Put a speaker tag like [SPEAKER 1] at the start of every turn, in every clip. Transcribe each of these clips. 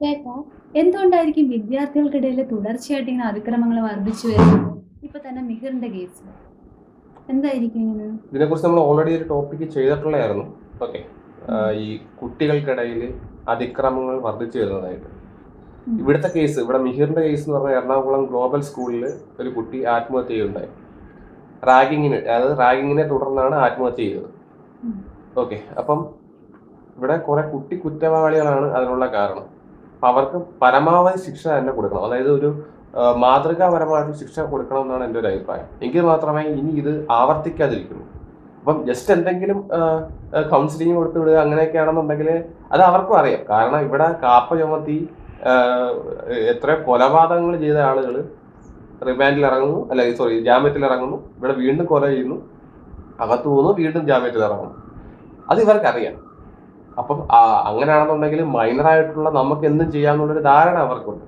[SPEAKER 1] കേട്ടാ എന്തുകൊണ്ടായിരിക്കും വിദ്യാർത്ഥികൾക്കിടയിൽ തുടർച്ചയായിട്ട് ഇങ്ങനെ അതിക്രമങ്ങൾ വർദ്ധിച്ചു വരുന്നത്? ഇപ്പൊ തന്നെ മിഹിറിന്റെ കേസ് എന്തായിരിക്കും ഇങ്ങനെ?
[SPEAKER 2] ഇതിനെക്കുറിച്ച് നമ്മൾ ഓൾറെഡി ഒരു ടോപ്പിക്ക് ചെയ്തിട്ടുള്ളതായിരുന്നു. ഓക്കെ.
[SPEAKER 1] ഉം.
[SPEAKER 2] ഈ കുട്ടികൾക്കിടയിൽ അതിക്രമങ്ങൾ വർദ്ധിച്ചു വരുന്നതായിട്ട്.
[SPEAKER 1] ഉം.
[SPEAKER 2] ഇവിടുത്തെ കേസ്, ഇവിടെ മിഹിറിന്റെ കേസ് എന്ന് പറഞ്ഞാൽ എറണാകുളം ഗ്ലോബൽ സ്കൂളിൽ ഒരു കുട്ടി ആത്മഹത്യ ചെയ്യുണ്ടായി. റാഗിങ്ങിനെ തുടർന്നാണ് ആത്മഹത്യ ചെയ്തത്.
[SPEAKER 1] ഉം.
[SPEAKER 2] ഓക്കെ. അപ്പം ഇവിടെ കുറെ കുട്ടി കുറ്റവാളികളാണ് അതിനുള്ള കാരണം. അവർക്ക് പരമാവധി ശിക്ഷ തന്നെ കൊടുക്കണം. അതായത് ഒരു മാതൃകാപരമായിട്ട് ശിക്ഷ കൊടുക്കണം എന്നാണ് എൻ്റെ ഒരു അഭിപ്രായം. എങ്കിൽ മാത്രമേ ഇനി ഇത് ആവർത്തിക്കാതിരിക്കുള്ളൂ. അപ്പം ജസ്റ്റ് എന്തെങ്കിലും കൗൺസിലിംഗ് കൊടുത്ത് വിടുക അങ്ങനെയൊക്കെയാണെന്നുണ്ടെങ്കിൽ അത് അവർക്കും അറിയാം. കാരണം ഇവിടെ കാപ്പ ചുമത്തി എത്രയോ കൊലപാതകങ്ങൾ ചെയ്ത ആളുകൾ റിമാൻഡിൽ ഇറങ്ങുന്നു, അല്ലെങ്കിൽ സോറി ജാമ്യത്തിൽ ഇറങ്ങുന്നു, ഇവിടെ വീണ്ടും കൊല ചെയ്യുന്നു, അകത്ത് പോകുന്നു, വീണ്ടും ജാമ്യത്തിൽ ഇറങ്ങുന്നു. അത് ഇവർക്കറിയാം. അപ്പം അങ്ങനെയാണെന്നുണ്ടെങ്കിൽ മൈനറായിട്ടുള്ള നമുക്ക് എന്തും ചെയ്യാമെന്നുള്ളൊരു ധാരണ അവർക്കുണ്ട്.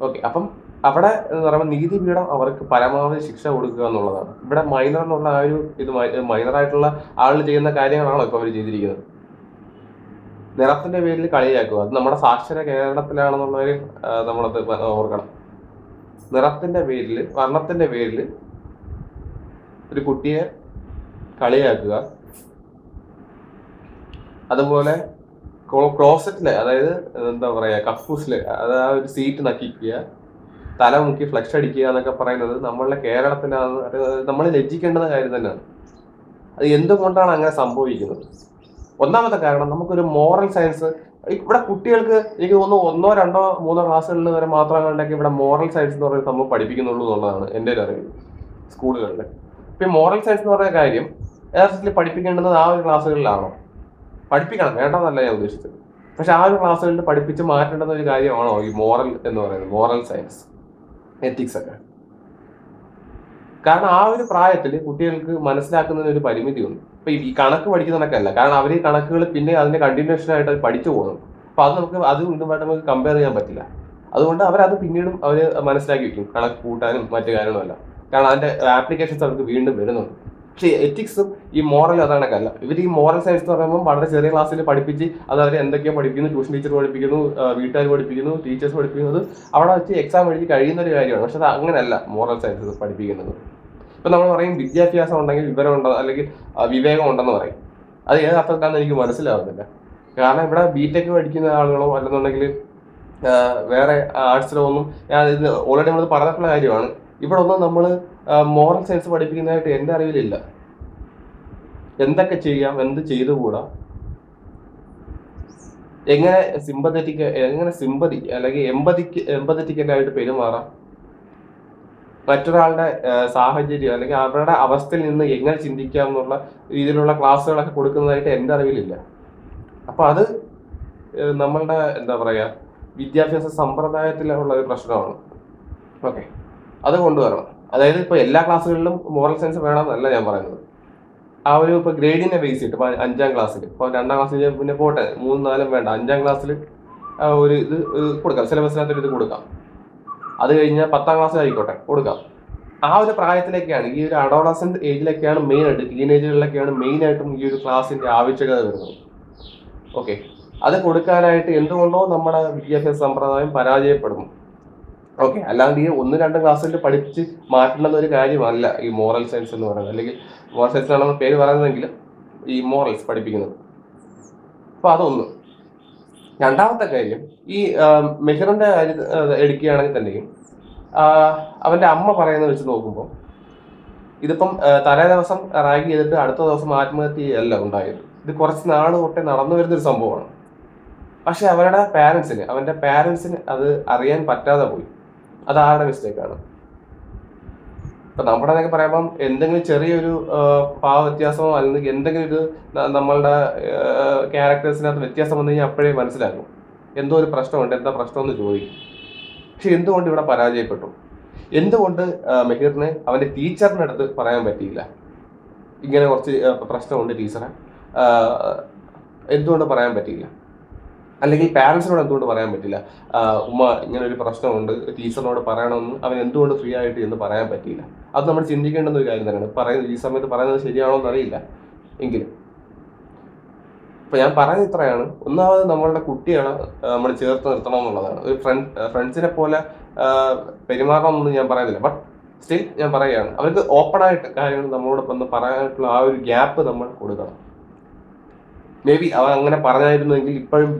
[SPEAKER 2] ഓക്കെ. അപ്പം അവിടെ എന്ന് പറയുമ്പോൾ നീതിപീഠം അവർക്ക് പരമാവധി ശിക്ഷ കൊടുക്കുക എന്നുള്ളതാണ്. ഇവിടെ മൈനർ എന്നുള്ള ആ ഒരു ഇത് മൈനറായിട്ടുള്ള ആളുകൾ ചെയ്യുന്ന കാര്യങ്ങളാണോ ഇപ്പോൾ അവർ ചെയ്തിരിക്കുന്നത്? നിറത്തിന്റെ പേരിൽ കളിയാക്കുക. അത് നമ്മുടെ സാക്ഷര കേരളത്തിലാണെന്നുള്ളവർ നമ്മളത് ഓർക്കണം. നിറത്തിന്റെ പേരിൽ, വർണ്ണത്തിന്റെ പേരിൽ ഒരു കുട്ടിയെ കളിയാക്കുക, അതുപോലെ ക്ലോസറ്റില്, അതായത് എന്താ പറയാ, കക്കൂസില് അത് ആ ഒരു സീറ്റ് നക്കിക്കുക, തല മുക്കി ഫ്ലഷ് അടിക്കുക എന്നൊക്കെ പറയുന്നത് നമ്മളുടെ കേരളത്തിലാണ്. നമ്മൾ ലജ്ജിക്കേണ്ടുന്ന കാര്യം തന്നെയാണ്. അത് എന്തുകൊണ്ടാണ് അങ്ങനെ സംഭവിക്കുന്നത്? ഒന്നാമത്തെ കാരണം, നമുക്കൊരു മോറൽ സയൻസ് ഇവിടെ കുട്ടികൾക്ക് എനിക്ക് തോന്നുന്നു 1, 2, 3 ക്ലാസ്സുകളിൽ വരെ മാത്രം കണ്ടൊക്കെ ഇവിടെ മോറൽ സയൻസ് എന്ന് പറയുന്ന സംഭവം പഠിപ്പിക്കുന്നുള്ളൂ എന്നുള്ളതാണ് എൻ്റെ ഒരു അറിവ് സ്കൂളുകളിൽ. ഇപ്പൊ ഈ മോറൽ സയൻസ് എന്ന് പറയുന്ന കാര്യം യഥാർത്ഥത്തിൽ പഠിപ്പിക്കേണ്ടുന്നത് ആ ഒരു ക്ലാസ്സുകളിലാണോ? പഠിപ്പിക്കണം, വേണ്ടെന്നല്ല ഞാൻ ഉദ്ദേശിച്ചത്. പക്ഷെ ആ ഒരു ക്ലാസ്സുകളിൽ പഠിപ്പിച്ച് മാറ്റേണ്ടുന്ന ഒരു കാര്യമാണോ ഈ മോറൽ എന്ന് പറയുന്നത്, മോറൽ സയൻസ്, എത്തിക്സ് ഒക്കെ? കാരണം ആ ഒരു പ്രായത്തിൽ കുട്ടികൾക്ക് മനസ്സിലാക്കുന്നതിന് ഒരു പരിമിതിയുണ്ട്. ഇപ്പൊ ഈ കണക്ക് പഠിക്കുന്നതൊക്കെയല്ല, കാരണം അവർ ഈ കണക്കുകൾ പിന്നെ അതിന്റെ കണ്ടിന്യൂഷൻ ആയിട്ട് അത് പഠിച്ചു പോകുന്നു. അപ്പൊ അത് നമുക്ക് അതും ഇതുമായിട്ട് നമുക്ക് കമ്പയർ ചെയ്യാൻ പറ്റില്ല. അതുകൊണ്ട് അവരത് പിന്നീടും അവർ മനസ്സിലാക്കി വെക്കും, കണക്ക് കൂട്ടാനും മറ്റു കാര്യങ്ങളുമല്ല. കാരണം അതിന്റെ ആപ്ലിക്കേഷൻസ് അവർക്ക് വീണ്ടും വരുന്നുണ്ട്. പക്ഷേ എത്തിക്സും ഈ മോറൽ അതാണക്കല്ല. ഇവർ ഈ മോറൽ സയൻസ് എന്ന് പറയുമ്പോൾ വളരെ ചെറിയ ക്ലാസ്സിൽ പഠിപ്പിച്ച് അത് അവർ എന്തൊക്കെയോ പഠിപ്പിക്കുന്നു, ട്യൂഷൻ ടീച്ചർ പഠിപ്പിക്കുന്നു, വീട്ടുകാർ പഠിപ്പിക്കുന്നു, ടീച്ചേഴ്സ് പഠിപ്പിക്കുന്നത് അവിടെ വെച്ച് എക്സാം എഴുതി കഴിയുന്ന ഒരു കാര്യമാണ്. പക്ഷെ അത് അങ്ങനെയല്ല മോറൽ സയൻസ് പഠിപ്പിക്കുന്നത്. ഇപ്പൊ നമ്മൾ പറയും വിദ്യാഭ്യാസം ഉണ്ടെങ്കിൽ വിവരം ഉണ്ടോ, അല്ലെങ്കിൽ വിവേകം ഉണ്ടെന്ന് പറയും. അത് ഏത് അർത്ഥത്തിലാണെന്ന് എനിക്ക് മനസ്സിലാവുന്നില്ല. കാരണം ഇവിടെ ബിടെക് പഠിക്കുന്ന ആളുകളോ അല്ലെന്നുണ്ടെങ്കിൽ വേറെ ആർട്സിലോ ഒന്നും, ഞാൻ ഇത് ഓൾറെഡി നമ്മൾ പറഞ്ഞിട്ടുള്ള കാര്യമാണ്, ഇവിടെ ഒന്നും നമ്മൾ മോറൽ സയൻസ് പഠിപ്പിക്കുന്നതായിട്ട് എൻ്റെ അറിവിലില്ല. എന്തൊക്കെ ചെയ്യാം, എന്ത് ചെയ്തുകൂടാ, എങ്ങനെ സിമ്പതി അല്ലെങ്കിൽ എമ്പതറ്റിക്കലായിട്ട് പെരുമാറാം, മറ്റൊരാളുടെ സാഹചര്യം അല്ലെങ്കിൽ അവരുടെ അവസ്ഥയിൽ നിന്ന് എങ്ങനെ ചിന്തിക്കാം എന്നുള്ള രീതിയിലുള്ള ക്ലാസ്സുകളൊക്കെ കൊടുക്കുന്നതായിട്ട് എൻ്റെ അറിവിലില്ല. അപ്പൊ അത് നമ്മളുടെ എന്താ പറയാ, വിദ്യാഭ്യാസ സമ്പ്രദായത്തിലുള്ള ഒരു പ്രശ്നമാണ്. ഓക്കെ. അത് കൊണ്ടുവരണം. അതായത് ഇപ്പൊ എല്ലാ ക്ലാസ്സുകളിലും മോറൽ സയൻസ് വേണമെന്നല്ല ഞാൻ പറയുന്നത്. ആ ഒരു ഇപ്പൊ ഗ്രേഡിനെ ബേസ് ചെയ്തിട്ട് ഇപ്പൊ 5ാം ക്ലാസ്സിൽ, ഇപ്പൊ 2ാം ക്ലാസ്സിൽ പിന്നെ പോട്ടെ, 3, 4 വേണ്ട, 5ാം ക്ലാസ്സിൽ ഒരു ഇത് കൊടുക്കാം, സിലബസിനകത്തൊരു ഇത് കൊടുക്കാം. അത് കഴിഞ്ഞാൽ 10ാം ക്ലാസ്സിൽ ആയിക്കോട്ടെ, കൊടുക്കാം. ആ ഒരു പ്രായത്തിലേക്കാണ്, ഈ ഒരു അഡോളസെന്റ് ഏജിലൊക്കെയാണ് മെയിൻ ആയിട്ട്, ടീനേജുകളിലൊക്കെയാണ് മെയിൻ ആയിട്ടും ഈ ഒരു ക്ലാസിന്റെ ആവശ്യകത വരുന്നത്. ഓക്കെ. അത് കൊടുക്കാനായിട്ട് എന്തുകൊണ്ടോ നമ്മുടെ വിദ്യാഭ്യാസ സമ്പ്രദായം പരാജയപ്പെടുന്നു. ഓക്കെ. അല്ലാണ്ട് ഈ 1, 2 ക്ലാസ്സിൽ പഠിപ്പിച്ച് മാറ്റുന്ന ഒരു കാര്യമല്ല ഈ മോറൽ സയൻസ് എന്ന് പറയുന്നത്, അല്ലെങ്കിൽ മോറൽ സയൻസ് ആണെന്ന് പേര് പറയുന്നതെങ്കിൽ ഈ മോറൽസ് പഠിപ്പിക്കുന്നത്. അപ്പൊ അതൊന്ന്. രണ്ടാമത്തെ കാര്യം, ഈ മെഹറിന്റെ കാര്യം എടുക്കുകയാണെങ്കിൽ തന്നെയും അവന്റെ അമ്മ പറയുന്നത് വെച്ച് നോക്കുമ്പോൾ ഇതിപ്പം തലേ ദിവസം റാഗ് ചെയ്തിട്ട് അടുത്ത ദിവസം ആത്മഹത്യയല്ല ഉണ്ടായത്. ഇത് കുറച്ച് നാൾ തൊട്ടേ നടന്നു വരുന്നൊരു സംഭവമാണ്. പക്ഷെ അവന്റെ പാരൻസിന് അത് അറിയാൻ പറ്റാതെ പോയി. അത് ആരുടെ മിസ്റ്റേക്കാണ്? ഇപ്പൊ നമ്മുടെ എന്നൊക്കെ പറയുമ്പം എന്തെങ്കിലും ചെറിയൊരു ഭാവ വ്യത്യാസമോ അല്ലെങ്കിൽ എന്തെങ്കിലും ഒരു നമ്മളുടെ ക്യാരക്ടേഴ്സിനകത്ത് വ്യത്യാസം വന്നു കഴിഞ്ഞാൽ അപ്പോഴേ മനസ്സിലാക്കും എന്തോ ഒരു പ്രശ്നമുണ്ട്, എന്താ പ്രശ്നം എന്ന് ചോദിക്കും. പക്ഷെ എന്തുകൊണ്ട് ഇവിടെ പരാജയപ്പെട്ടു? എന്തുകൊണ്ട് മെഹീറിന് അവന്റെ ടീച്ചറിന്റെ അടുത്ത് പറയാൻ പറ്റിയില്ല, ഇങ്ങനെ കുറച്ച് പ്രശ്നമുണ്ട് ടീച്ചറെ, എന്തുകൊണ്ട് പറയാൻ പറ്റിയില്ല? അല്ലെങ്കിൽ പാരൻസിനോട് എന്തുകൊണ്ട് പറയാൻ പറ്റില്ല, ഉമ്മ ഇങ്ങനെ ഒരു പ്രശ്നമുണ്ട്, ടീച്ചറിനോട് പറയണമെന്ന് അവൻ എന്തുകൊണ്ട് ഫ്രീ ആയിട്ട് എന്ന് പറയാൻ പറ്റിയില്ല? അത് നമ്മൾ ചിന്തിക്കേണ്ടുന്ന ഒരു കാര്യം തന്നെയാണ്. പറയുന്നത് ഈ സമയത്ത് പറയുന്നത് ശരിയാണോ എന്ന് അറിയില്ല എങ്കിലും. അപ്പൊ ഞാൻ പറയുന്നത് ഇത്രയാണ്. ഒന്നാമത് നമ്മളുടെ കുട്ടികളെ നമ്മൾ ചേർത്ത് നിർത്തണം എന്നുള്ളതാണ്. ഒരു ഫ്രണ്ട്സിനെ പോലെ പെരുമാറണമെന്ന് ഞാൻ പറയുന്നില്ല. ബട്ട് സ്റ്റിൽ ഞാൻ പറയുകയാണ്, അവർക്ക് ഓപ്പൺ ആയിട്ട് കാര്യങ്ങൾ നമ്മളോടൊപ്പം ഒന്ന് പറയാനായിട്ടുള്ള ആ ഒരു ഗ്യാപ്പ് നമ്മൾ കൊടുക്കണം. മേ ബി അവൻ അങ്ങനെ പറഞ്ഞായിരുന്നെങ്കിൽ ഇപ്പോഴും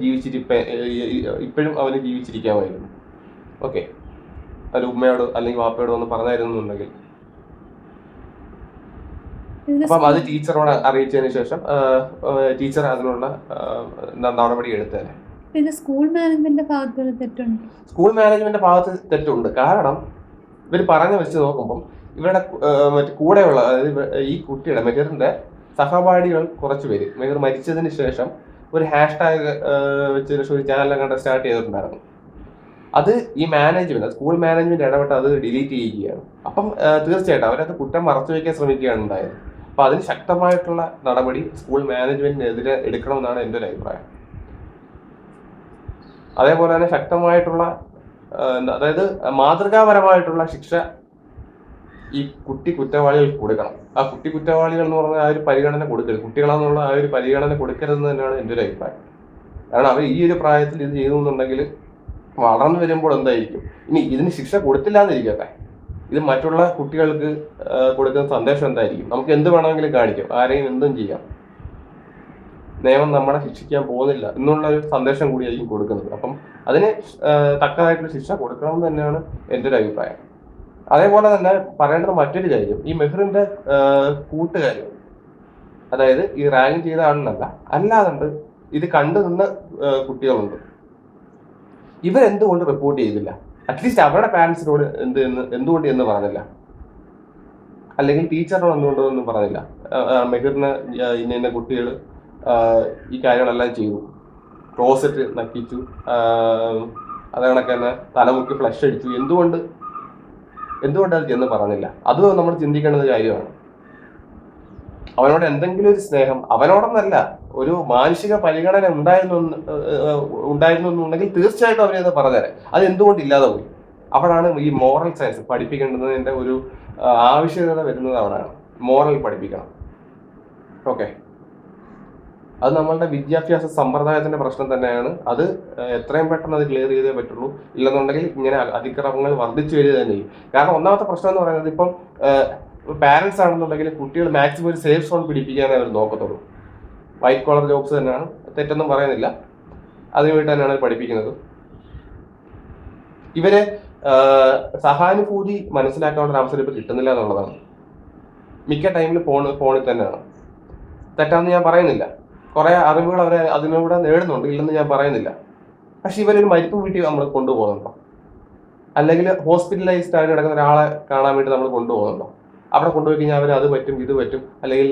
[SPEAKER 2] അവന് ജീവിച്ചിരിക്കാമായിരുന്നു. ഓക്കെ, അല്ല ഉമ്മയോട് അല്ലെങ്കിൽ വാപ്പയോട് ഒന്ന് പറഞ്ഞായിരുന്നുണ്ടെങ്കിൽ. അപ്പം അത് ടീച്ചറോട് അറിയിച്ചതിന് ശേഷം ടീച്ചർ അതിനുള്ള നടപടി എടുത്തേനെ.
[SPEAKER 1] പിന്നെ സ്കൂൾ മാനേജ്മെന്റിന്റെ ഭാഗത്ത് തെറ്റുണ്ട്.
[SPEAKER 2] സ്കൂൾ മാനേജ്മെന്റ് ഭാഗത്ത് തെറ്റുണ്ട്. കാരണം ഇവർ പറഞ്ഞു വെച്ച് നോക്കുമ്പം ഇവരുടെ മറ്റു കൂടെയുള്ള, അതായത് ഈ കുട്ടിയുടെ മെഹറിന്റെ സഹപാഠികൾ കുറച്ച് പേര് മെഹർ മരിച്ചതിന് ശേഷം ഒരു #, വെച്ചതിന് ശേഷം ഒരു ചാനൽ കണ്ട് സ്റ്റാർട്ട് ചെയ്തിട്ടുണ്ടായിരുന്നു. അത് ഈ മാനേജ്മെന്റ്, സ്കൂൾ മാനേജ്മെന്റ് ഇടപെട്ട് അത് ഡിലീറ്റ് ചെയ്യുകയാണ്. അപ്പം തീർച്ചയായിട്ടും അവരത് കുറ്റം മറച്ചു വയ്ക്കാൻ ശ്രമിക്കുകയാണ് ഉണ്ടായത്. അപ്പൊ അതിന് ശക്തമായിട്ടുള്ള നടപടി സ്കൂൾ മാനേജ്മെന്റിനെതിരെ എടുക്കണമെന്നാണ് എൻ്റെ ഒരു അഭിപ്രായം. അതേപോലെ തന്നെ ശക്തമായിട്ടുള്ള അതായത് മാതൃകാപരമായിട്ടുള്ള ശിക്ഷ ഈ കുറ്റവാളികൾക്ക് കൊടുക്കണം. ആ കുറ്റവാളികൾ എന്ന് പറഞ്ഞാൽ ആ ഒരു പരിഗണന കൊടുക്കരുത്, കുട്ടികളെന്നുള്ള ആ ഒരു പരിഗണന കൊടുക്കരുതെന്ന് തന്നെയാണ് എൻ്റെ ഒരു അഭിപ്രായം. കാരണം അവർ ഈ ഒരു പ്രായത്തിൽ ഇത് ചെയ്തു എന്നുണ്ടെങ്കിൽ വളർന്നു വരുമ്പോൾ എന്തായിരിക്കും? ഇനി ഇതിന് ശിക്ഷ കൊടുത്തില്ല എന്നിരിക്കട്ടെ, ഇത് മറ്റുള്ള കുട്ടികൾക്ക് കൊടുക്കുന്ന സന്ദേശം എന്തായിരിക്കും? നമുക്ക് എന്ത് വേണമെങ്കിലും കാണിക്കാം, ആരെയും എന്തും ചെയ്യാം, നിയമം നമ്മളെ ശിക്ഷിക്കാൻ പോകുന്നില്ല എന്നുള്ള ഒരു സന്ദേശം കൂടിയായിരിക്കും കൊടുക്കുന്നത്. അപ്പം അതിന് തക്കതായിട്ടുള്ള ശിക്ഷ കൊടുക്കണമെന്ന് തന്നെയാണ് എൻ്റെ ഒരു അഭിപ്രായം. അതേപോലെ തന്നെ പറയേണ്ടത് മറ്റൊരു കാര്യം, ഈ മെഹറിന്റെ കൂട്ടുകാർ, അതായത് ഈ റാഗിങ് ചെയ്ത ആളിനല്ല, അല്ലാതെ ഇത് കണ്ടു നിന്ന കുട്ടികളുണ്ട്. ഇവരെന്തുകൊണ്ട് റിപ്പോർട്ട് ചെയ്തില്ല? അറ്റ്ലീസ്റ്റ് അവരുടെ പാരന്റ്സിനോട് എന്തുകൊണ്ട് എന്ന് പറഞ്ഞില്ല, അല്ലെങ്കിൽ ടീച്ചറിനോട് എന്തുകൊണ്ടൊന്നും പറഞ്ഞില്ല. മെഹറിന് ഇന്ന കുട്ടികൾ ഈ കാര്യങ്ങളെല്ലാം ചെയ്തു, ക്ലോസറ്റ് നക്കിച്ചു, അത് കണക്ക് തന്നെ തലമുക്കി ഫ്ലഷ് അടിച്ചു, എന്തുകൊണ്ട് അത് ചെന്ന് പറഞ്ഞില്ല? അത് നമ്മൾ ചിന്തിക്കേണ്ട കാര്യമാണ്. അവനോട് എന്തെങ്കിലും ഒരു സ്നേഹം, അവനോടൊന്നല്ല, ഒരു മാനുഷിക പരിഗണന ഉണ്ടായിരുന്നു എന്നുണ്ടെങ്കിൽ തീർച്ചയായിട്ടും അവരത് പറഞ്ഞേരെ. അത് എന്തുകൊണ്ട് ഇല്ലാതെ പോയി? അവിടാണ് ഈ മോറൽ സയൻസ് പഠിപ്പിക്കേണ്ടതിന്റെ ഒരു ആവശ്യകത വരുന്നത്. അവിടെയാണ് മോറൽ പഠിപ്പിക്കണം. ഓക്കെ, അത് നമ്മളുടെ വിദ്യാഭ്യാസ സമ്പ്രദായത്തിന്റെ പ്രശ്നം തന്നെയാണ്. അത് എത്രയും പെട്ടെന്ന് അത് ക്ലിയർ ചെയ്തേ പറ്റുള്ളൂ. ഇല്ലെന്നുണ്ടെങ്കിൽ ഇങ്ങനെ അതിക്രമങ്ങൾ വർദ്ധിച്ചു വരിക തന്നെ ചെയ്യും. കാരണം ഒന്നാമത്തെ പ്രശ്നം എന്ന് പറയുന്നത്, ഇപ്പം പാരന്റ്സ് ആണെന്നുണ്ടെങ്കിൽ കുട്ടികൾ മാക്സിമം ഒരു സേഫ് സോൺ പിടിപ്പിക്കാനേ അവർ നോക്കത്തുള്ളൂ. വൈറ്റ് കോളർ ജോബ്സ് തന്നെയാണ്, തെറ്റൊന്നും പറയുന്നില്ല, അതിനുവേണ്ടി തന്നെയാണ് പഠിപ്പിക്കുന്നത്. ഇവരെ സഹാനുഭൂതി മനസ്സിലാക്കാനുള്ള അവസരം ഇപ്പം കിട്ടുന്നില്ല എന്നുള്ളതാണ്. മിക്ക ടൈമിൽ ഫോണിൽ തന്നെയാണ്. തെറ്റാന്ന് ഞാൻ പറയുന്നില്ല, കുറെ അറിവുകൾ അവർ അതിലൂടെ നേടുന്നുണ്ട്, ഇല്ലെന്ന് ഞാൻ പറയുന്നില്ല. പക്ഷെ ഇവരൊരു മരിപ്പ് വീട്ടിൽ നമ്മൾ കൊണ്ടുപോകുന്നുണ്ടോ? അല്ലെങ്കിൽ ഹോസ്പിറ്റലൈസ്ഡ് ആയിട്ട് കിടക്കുന്ന ഒരാളെ കാണാൻ വേണ്ടി നമ്മൾ കൊണ്ടുപോകുന്നുണ്ടോ? അവിടെ കൊണ്ടുപോയി കഴിഞ്ഞാൽ അവർ അത് പറ്റും ഇത് പറ്റും, അല്ലെങ്കിൽ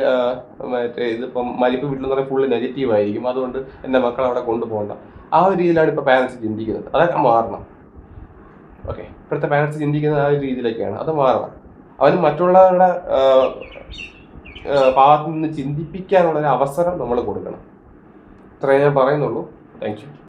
[SPEAKER 2] മറ്റേ ഇതിപ്പം മരിപ്പ് വീട്ടിൽ എന്ന് പറഞ്ഞാൽ ഫുള്ള് നെഗറ്റീവ് ആയിരിക്കും, അതുകൊണ്ട് എൻ്റെ മക്കളെ അവിടെ കൊണ്ടുപോകണ്ട. ആ ഒരു രീതിയിലാണ് ഇപ്പോൾ പാരൻസ് ചിന്തിക്കുന്നത്. അതൊക്കെ മാറണം. ഓക്കെ, ഇപ്പോഴത്തെ പാരൻസ് ചിന്തിക്കുന്നത് ആ ഒരു രീതിയിലേക്കാണ്. അത് മാറണം. അവന് മറ്റുള്ളവരുടെ ഭാഗത്തു നിന്ന് ചിന്തിപ്പിക്കാനുള്ള ഒരു അവസരം നമ്മൾ കൊടുക്കണം. ഇത്രയേ ഞാൻ പറയുന്നുള്ളൂ. Thank you.